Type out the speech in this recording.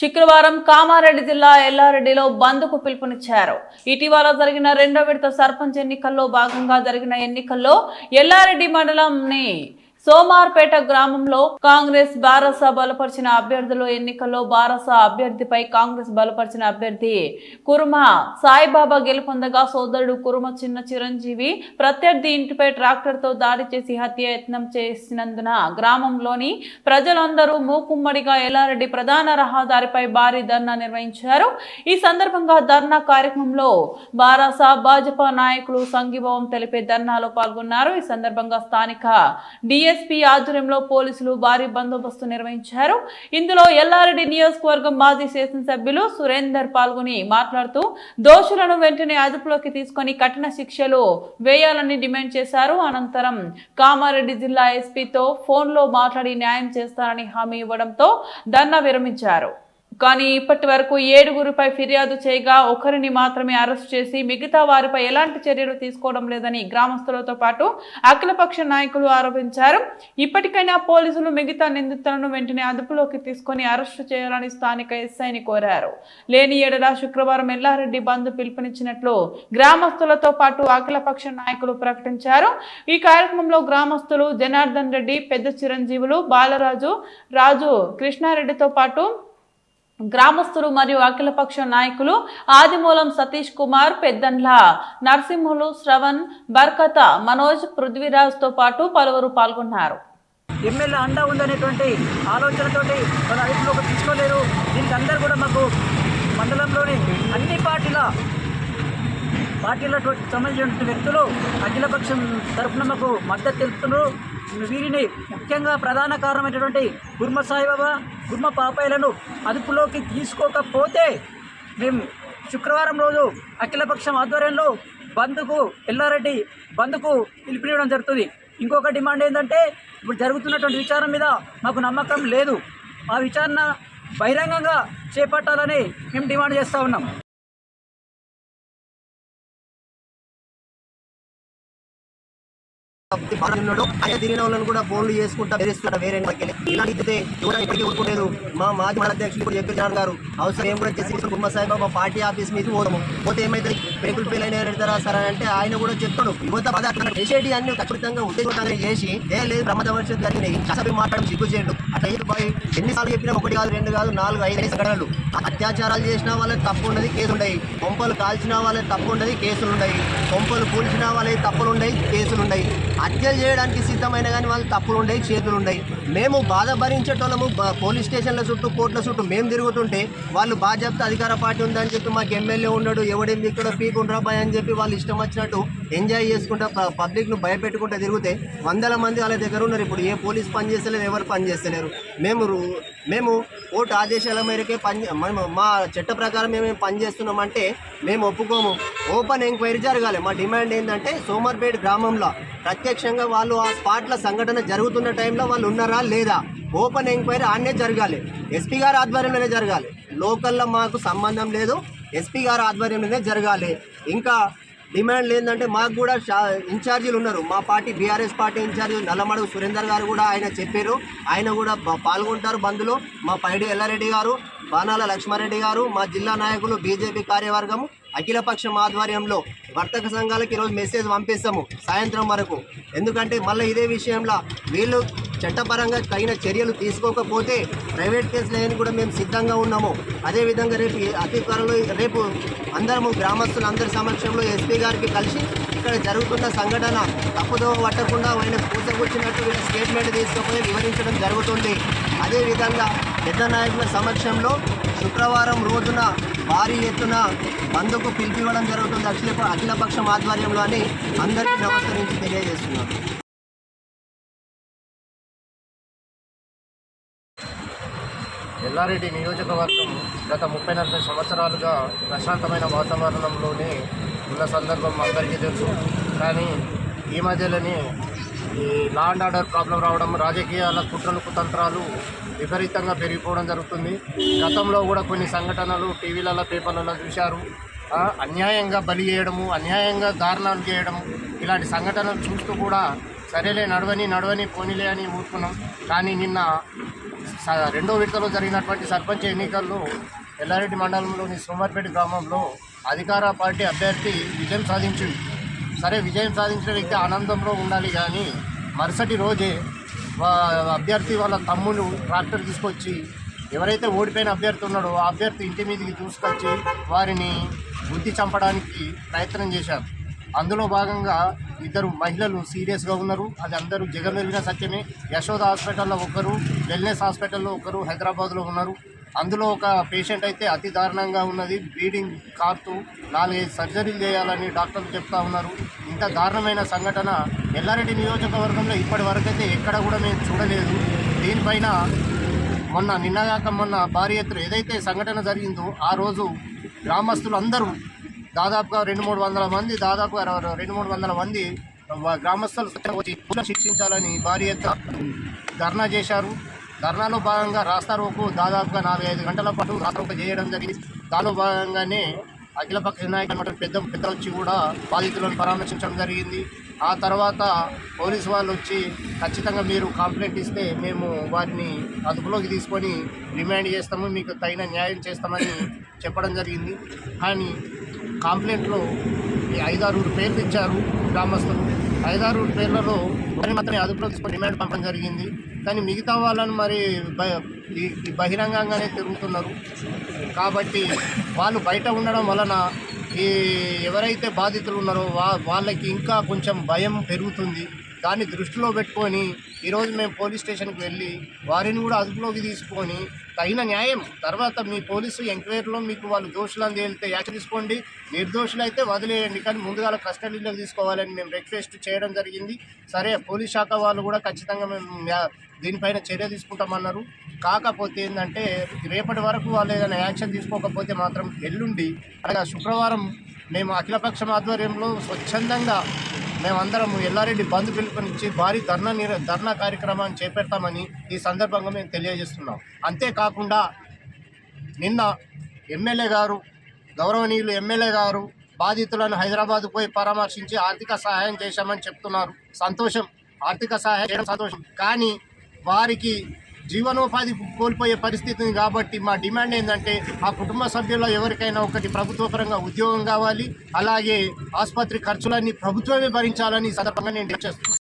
శుక్రవారం కామారెడ్డి జిల్లా ఎల్లారెడ్డిలో బంద్కు పిలుపునిచ్చారు. ఇటీవల జరిగిన రెండో విడత సర్పంచ్ ఎన్నికల్లో భాగంగా జరిగిన ఎన్నికల్లో ఎల్లారెడ్డి మండలంని సోమార్పేట గ్రామంలో కాంగ్రెస్ బారస బలపరిచిన అభ్యర్థులు ఎన్నికల్లో బారస అభ్యర్థిపై కాంగ్రెస్ బలపరిచిన అభ్యర్థి కురుమ సాయిబాబా గెలుపొందగా సోదరుడు కురుమ చిన్న చిరంజీవి ప్రత్యర్థి ఇంటిపై ట్రాక్టర్తో దాడి చేసి హత్యాయత్నం చేసినందున గ్రామంలోని ప్రజలందరూ మూకుమ్మడిగా ఎల్లారెడ్డి ప్రధాన రహదారిపై భారీ ధర్నా నిర్వహించారు. ఈ సందర్భంగా ధర్నా కార్యక్రమంలో బారస భాజపా నాయకులు సంఘీభావం తెలిపే ధర్నాలో పాల్గొన్నారు. ఈ సందర్భంగా స్థానిక డిఎస్పీ ఆధ్వర్యంలో పోలీసులు భారీ బందోబస్తు నిర్వహించారు. ఇందులో ఎల్లారెడ్డి నియోజకవర్గం మాజీ శాసనసభ్యులు సురేందర్ పాల్గొని మాట్లాడుతూ దోషులను వెంటనే అదుపులోకి తీసుకొని కఠిన శిక్షలు వేయాలని డిమాండ్ చేశారు. అనంతరం కామారెడ్డి జిల్లా ఎస్పీతో ఫోన్లో మాట్లాడి న్యాయం చేస్తారని హామీ ఇవ్వడంతో ధర్నా విరమించారు. కానీ ఇప్పటి వరకు 7గురిపై ఫిర్యాదు చేయగా ఒకరిని మాత్రమే అరెస్ట్ చేసి మిగతా వారిపై ఎలాంటి చర్యలు తీసుకోవడం లేదని గ్రామస్తులతో పాటు అఖిలపక్ష నాయకులు ఆరోపించారు. ఇప్పటికైనా పోలీసులు మిగతా నిందితులను వెంటనే అదుపులోకి తీసుకొని అరెస్టు చేయాలని స్థానిక ఎస్ఐని కోరారు. లేని ఏడల శుక్రవారం ఎల్లారెడ్డి బంద్ పిలుపునిచ్చినట్లు గ్రామస్తులతో పాటు అఖిలపక్ష నాయకులు ప్రకటించారు. ఈ కార్యక్రమంలో గ్రామస్తులు జనార్దన్ రెడ్డి, పెద్ద చిరంజీవులు, బాలరాజు, రాజు, కృష్ణారెడ్డితో పాటు గ్రామస్తులు మరియు అఖిలపక్ష నాయకులు ఆదిమూలం సతీష్ కుమార్, పెద్దండ్ల నరసింహులు, శ్రవణ్, బర్కత, మనోజ్, పృథ్వీరాజ్ తో పాటు పలువురు పాల్గొన్నారు. ఎమ్మెల్యే అండా ఉందనేటువంటి ఆలోచనతోటి వాళ్ళ అదుపులోకి తీసుకోలేరు. దీనికి అందరూ కూడా మాకు మండలంలోని అన్ని పార్టీలకు సంబంధించిన వ్యక్తులు అఖిలపక్షం తరఫున మాకు మద్దతు తెలుపుతున్నారు. వీరిని ముఖ్యంగా ప్రధాన కారణమైనటువంటి కుర్మ సాయిబాబా, కుర్మ పాపాయిలను అదుపులోకి తీసుకోకపోతే మేము శుక్రవారం రోజు అఖిలపక్షం ఆధ్వర్యంలో ఎల్లారెడ్డి బంద్కు పిలుపునివ్వడం జరుగుతుంది. ఇంకొక డిమాండ్ ఏంటంటే, ఇప్పుడు జరుగుతున్నటువంటి విచారణ మీద మాకు నమ్మకం లేదు. ఆ విచారణ బహిరంగంగా చేపట్టాలని మేము డిమాండ్ చేస్తూ ఉన్నాం. ఆయన తిరిగిన వాళ్ళని కూడా ఫోన్లు చేసుకుంటా బెదిరిస్తున్నారు. వేరే ఇలాంటి కూడా ఇప్పటికీ ఊరుకోలేదు. మా మాజీ అధ్యక్షులు కూడా చెప్పి గారు అవసరం ఏం కూడా చేసి కుర్మ సాయిబాబా పార్టీ ఆఫీస్ మీద పోతే ఏమైతే పెరుగులు పెళ్ళైన ఎడతారా సార్ అని అంటే ఆయన కూడా చెప్తాడు. యువత చేసేటి అన్ని ఖచ్చితంగా ఉద్యోగాలు చేసి లేదు ప్రమాద భవిష్యత్తు జరిగినాయి అసలు మాట్లాడడం సిగ్గు చేయడం అట్లా ఎన్నిసార్లు చెప్పినా 1 కాదు 2 కాదు 4, 5 సంఘటనలు. అత్యాచారాలు చేసిన వాళ్ళకి తప్పు ఉండదు, కేసులు ఉన్నాయి. కొంపలు కాల్చిన వాళ్ళకి తప్పు ఉండదు, కేసులు ఉన్నాయి. కొంపలు కూల్చిన వాళ్ళకి తప్పులు ఉన్నాయి, కేసులు ఉన్నాయి. హత్యలు చేయడానికి సిద్ధమైన కానీ వాళ్ళు తప్పులు ఉన్నాయి, చేతులు ఉన్నాయి. మేము బాధ భరించేటోళ్ళము పోలీస్ స్టేషన్ల చుట్టూ, కోర్టుల చుట్టూ మేము తిరుగుతుంటే వాళ్ళు బాధ్యత అధికార పార్టీ ఉందని చెప్పి మాకు ఎమ్మెల్యే ఉన్నాడు, ఎవడేం ఇక్కడ పీకుండ్రా బాయ్ అని చెప్పి వాళ్ళు ఇష్టం వచ్చినట్టు ఎంజాయ్ చేసుకుంటా పబ్లిక్ను భయపెట్టుకుంటూ తిరిగితే 100 మంది వాళ్ళ దగ్గర ఉన్నారు. ఇప్పుడు ఏ పోలీస్ పని చేస్తలేరు, ఎవరు పని చేస్తలేరు. మేము కోర్టు ఆదేశాల మేరకే మా చట్ట ప్రకారం మేము పని చేస్తున్నామంటే మేము ఒప్పుకోము. ఓపెన్ ఎంక్వైరీ జరగాలి. మా డిమాండ్ ఏంటంటే సోమర్పేట గ్రామంలో ప్రత్యక్షంగా వాళ్ళు ఆ స్పాట్ల సంఘటన జరుగుతున్న టైంలో వాళ్ళు ఉన్నారా లేదా, ఓపెన్ ఎంక్వైరీ ఆడనే జరగాలి. ఎస్పీ గారి ఆధ్వర్యంలోనే జరగాలి. లోకల్లో మాకు సంబంధం లేదు, ఎస్పీ గారి ఆధ్వర్యంలోనే జరగాలి. ఇంకా డిమాండ్లు ఏంటంటే, మాకు కూడా ఇన్ఛార్జీలు ఉన్నారు. మా party BRS party incharge Nallamadugu Surender గారు కూడా ఆయన చెప్పారు. ఆయన కూడా పాల్గొంటారు బంద్లో. మా పైడి ఎల్లారెడ్డి గారు, బాణాల లక్ష్మారెడ్డి గారు, మా జిల్లా నాయకులు, బీజేపీ కార్యవర్గము, అఖిలపక్షం ఆధ్వర్యంలో వర్తక సంఘాలకు ఈరోజు మెసేజ్ పంపిస్తాము సాయంత్రం వరకు. ఎందుకంటే మళ్ళీ ఇదే విషయంలో వీళ్ళు చట్టపరంగా తగిన చర్యలు తీసుకోకపోతే ప్రైవేట్ కేసులు అని కూడా మేము సిద్ధంగా ఉన్నాము. అదేవిధంగా అతి త్వరలో రేపు అందరము గ్రామస్తులు అందరి సమక్షంలో ఎస్పీ గారికి కలిసి ఇక్కడ జరుగుతున్న సంఘటన తప్పుదో పట్టకుండా ఆయన పూసగుచ్చినట్టు వీళ్ళ స్టేట్మెంట్ తీసుకుపోయి వివరించడం జరుగుతుంది. అదేవిధంగా పెద్ద నాయకుల సమక్షంలో శుక్రవారం రోజున భారీ ఎత్తున బంద్కు పిలిపివ్వడం జరుగుతుంది అఖిలపక్షం ఆధ్వర్యంలో అని అందరికీ నమస్కరించి తెలియజేస్తున్నాను. ఎల్లారెడ్డి నియోజకవర్గం గత 30-40 సంవత్సరాలుగా ప్రశాంతమైన వాతావరణంలోనే ఉన్న సందర్భం అందరికీ తెలుసు. కానీ ఈ మధ్యలోనే ఈ లా అండ్ ఆర్డర్ ప్రాబ్లం రావడం, రాజకీయాల కుట్రలు కుతంత్రాలు విపరీతంగా పెరిగిపోవడం జరుగుతుంది. గతంలో కూడా కొన్ని సంఘటనలు టీవీలలో, పేపర్లలో చూశారు. అన్యాయంగా బలి చేయడము, అన్యాయంగా దారుణాలు చేయడము, ఇలాంటి సంఘటనలు చూస్తూ కూడా సరేలే నడవని పోనీలే అని ఊరుకున్నాం. కానీ నిన్న రెండో విడతలో జరిగినటువంటి సర్పంచ్ ఎన్నికల్లో ఎల్లారెడ్డి మండలంలోని సోమార్పేట గ్రామంలో అధికార పార్టీ అభ్యర్థి విజయం సాధించింది. సరే, విజయం సాధించిన వ్యక్తి ఆనందంలో ఉండాలి, కానీ మరుసటి రోజే అభ్యర్థి వాళ్ళ తమ్ముడు ట్రాక్టర్ తీసుకొచ్చి ఎవరైతే ఓడిపోయిన అభ్యర్థి ఉన్నాడో ఆ అభ్యర్థి ఇంటి మీదకి తీసుకొచ్చి వారిని గుద్ది చంపడానికి ప్రయత్నం చేశారు. అందులో భాగంగా ఇద్దరు మహిళలు సీరియస్గా ఉన్నారు. అది అందరూ జగమెరిగిన సత్యమే. యశోద హాస్పిటల్లో ఒకరు, వెల్నెస్ హాస్పిటల్లో ఒకరు హైదరాబాద్లో ఉన్నారు. అందులో ఒక పేషెంట్ అయితే అతి దారుణంగా ఉన్నది, బ్లీడింగ్ కారుతూ 4-5 సర్జరీలు చేయాలని డాక్టర్లు చెప్తా ఉన్నారు. ఇంత దారుణమైన సంఘటన ఎల్లారెడ్డి నియోజకవర్గంలో ఇప్పటి వరకైతే ఎక్కడ కూడా మేము చూడలేదు. దీనిపైన నిన్నగాక మొన్న భారీ ఎత్తున ఏదైతే సంఘటన జరిగిందో ఆ రోజు గ్రామస్తులు అందరూ దాదాపుగా 200-300 మంది, దాదాపుగా 200-300 మంది గ్రామస్తులు వచ్చి శిక్షించాలని భారీ ఎత్తున ధర్నా చేశారు. ధర్నాలో భాగంగా రాస్తారోకు దాదాపుగా 4-5 గంటల పాటు రాస్తారోకు చేయడం జరిగింది. దానిలో భాగంగానే అఖిలపక్ష నాయకులు పెద్దలు వచ్చి కూడా బాధితులను పరామర్శించడం జరిగింది. ఆ తర్వాత పోలీసు వాళ్ళు వచ్చి ఖచ్చితంగా మీరు కంప్లైంట్ ఇస్తే మేము వారిని అదుపులోకి తీసుకొని రిమాండ్ చేస్తాము, మీకు తగిన న్యాయం చేస్తామని చెప్పడం జరిగింది. కానీ కంప్లైంట్లో ఈ 5-6 పేర్లు ఇచ్చారు గ్రామస్తులు. 5-6 పేర్లలో వారిని మాత్రమే అదుపులో తీసుకొని రిమాండ్ పంపడం జరిగింది. కానీ మిగతా వాళ్ళను మరి బహిరంగంగానే తిరుగుతున్నారు. కాబట్టి వాళ్ళు బయట ఉండడం వలన ఈ ఎవరైతే బాధితులు ఉన్నారో వాళ్ళకి ఇంకా కొంచెం భయం పెరుగుతుంది. దాన్ని దృష్టిలో పెట్టుకొని ఈరోజు మేము పోలీస్ స్టేషన్కి వెళ్ళి వారిని కూడా అదుపులోకి తీసుకొని తగిన న్యాయం తర్వాత మీ పోలీసు ఎంక్వైరీలో మీకు వాళ్ళు దోషులను తేలితే యాక్షన్ తీసుకోండి, నిర్దోషులు అయితే వదిలేయండి, కానీ ముందుగా కస్టడీలోకి తీసుకోవాలని మేము రిక్వెస్ట్ చేయడం జరిగింది. సరే, పోలీస్ శాఖ వాళ్ళు కూడా ఖచ్చితంగా మేము దీనిపైన చర్య తీసుకుంటామన్నారు. కాకపోతే ఏంటంటే రేపటి వరకు వాళ్ళు ఏదైనా యాక్షన్ తీసుకోకపోతే మాత్రం ఎల్లుండి అనగా శుక్రవారం మేము అఖిలపక్షం ఆధ్వర్యంలో స్వచ్ఛందంగా మేమందరం ఎల్లారెడ్డి బంద్ పిలుపునిచ్చి భారీ ధర్నా కార్యక్రమాన్ని చేపడతామని ఈ సందర్భంగా మేము తెలియజేస్తున్నాం. అంతేకాకుండా నిన్న ఎమ్మెల్యే గారు, గౌరవనీయులు ఎమ్మెల్యే గారు బాధితులను హైదరాబాద్ పోయి పరామర్శించి ఆర్థిక సహాయం చేశామని చెప్తున్నారు. సంతోషం, ఆర్థిక సహాయం చేయడం సంతోషం. కానీ వారికి జీవనోపాధి కోల్పోయే పరిస్థితి ఉంది. కాబట్టి మా డిమాండ్ ఏంటంటే ఆ కుటుంబ సభ్యుల్లో ఎవరికైనా ఒకటి ప్రభుత్వ పరంగా ఉద్యోగం కావాలి, అలాగే ఆసుపత్రి ఖర్చులన్నీ ప్రభుత్వమే భరించాలని ఈ సందర్భంగా నేను చేస్తున్నాను.